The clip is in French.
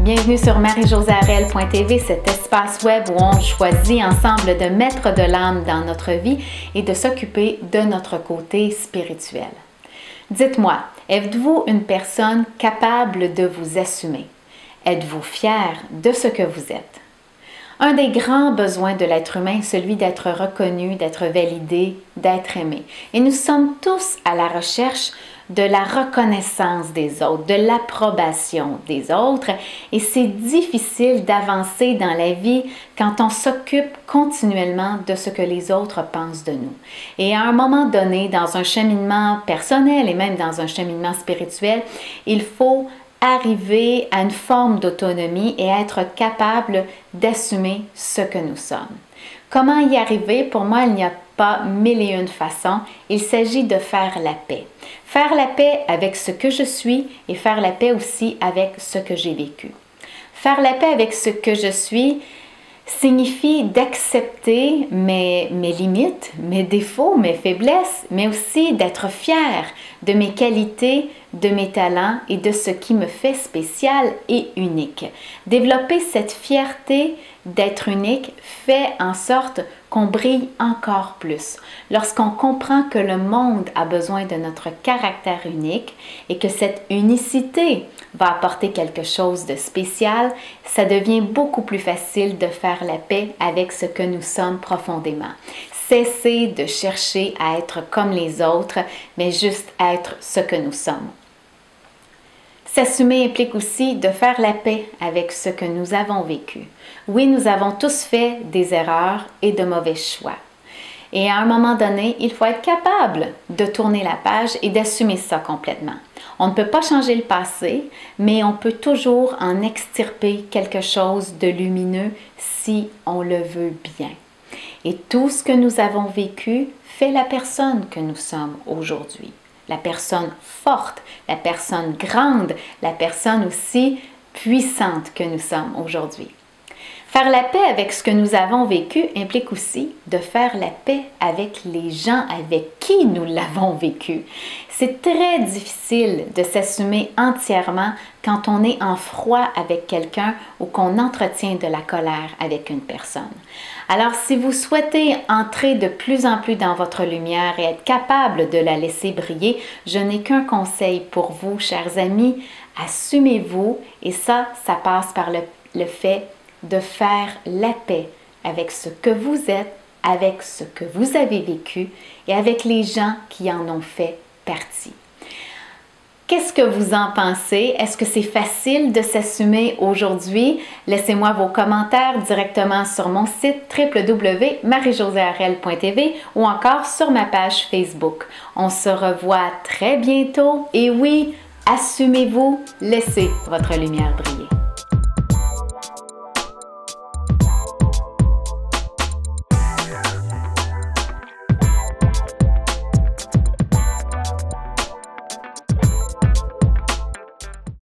Bienvenue sur marie-josée-arel.tv, cet espace web où on choisit ensemble de mettre de l'âme dans notre vie et de s'occuper de notre côté spirituel. Dites-moi, êtes-vous une personne capable de vous assumer? Êtes-vous fier de ce que vous êtes? Un des grands besoins de l'être humain est celui d'être reconnu, d'être validé, d'être aimé. Et nous sommes tous à la recherche de la reconnaissance des autres, de l'approbation des autres. Et c'est difficile d'avancer dans la vie quand on s'occupe continuellement de ce que les autres pensent de nous. Et à un moment donné, dans un cheminement personnel et même dans un cheminement spirituel, il faut arriver à une forme d'autonomie et être capable d'assumer ce que nous sommes. Comment y arriver? Pour moi, il n'y a pas mille et une façons. Il s'agit de faire la paix. Faire la paix avec ce que je suis et faire la paix aussi avec ce que j'ai vécu. Faire la paix avec ce que je suis signifie d'accepter mes limites, mes défauts, mes faiblesses, mais aussi d'être fier de mes qualités, de mes talents et de ce qui me fait spécial et unique. Développer cette fierté d'être unique fait en sorte qu'on brille encore plus. Lorsqu'on comprend que le monde a besoin de notre caractère unique et que cette unicité va apporter quelque chose de spécial, ça devient beaucoup plus facile de faire la paix avec ce que nous sommes profondément. Cesser de chercher à être comme les autres, mais juste être ce que nous sommes. S'assumer implique aussi de faire la paix avec ce que nous avons vécu. Oui, nous avons tous fait des erreurs et de mauvais choix. Et à un moment donné, il faut être capable de tourner la page et d'assumer ça complètement. On ne peut pas changer le passé, mais on peut toujours en extirper quelque chose de lumineux si on le veut bien. Et tout ce que nous avons vécu fait la personne que nous sommes aujourd'hui. La personne forte, la personne grande, la personne aussi puissante que nous sommes aujourd'hui. Faire la paix avec ce que nous avons vécu implique aussi de faire la paix avec les gens avec qui nous l'avons vécu. C'est très difficile de s'assumer entièrement quand on est en froid avec quelqu'un ou qu'on entretient de la colère avec une personne. Alors, si vous souhaitez entrer de plus en plus dans votre lumière et être capable de la laisser briller, je n'ai qu'un conseil pour vous, chers amis, assumez-vous et ça passe par le fait de faire la paix avec ce que vous êtes, avec ce que vous avez vécu et avec les gens qui en ont fait partie. Qu'est-ce que vous en pensez? Est-ce que c'est facile de s'assumer aujourd'hui? Laissez-moi vos commentaires directement sur mon site www.marie-josée-arel.tv ou encore sur ma page Facebook. On se revoit très bientôt et oui, assumez-vous, laissez votre lumière briller.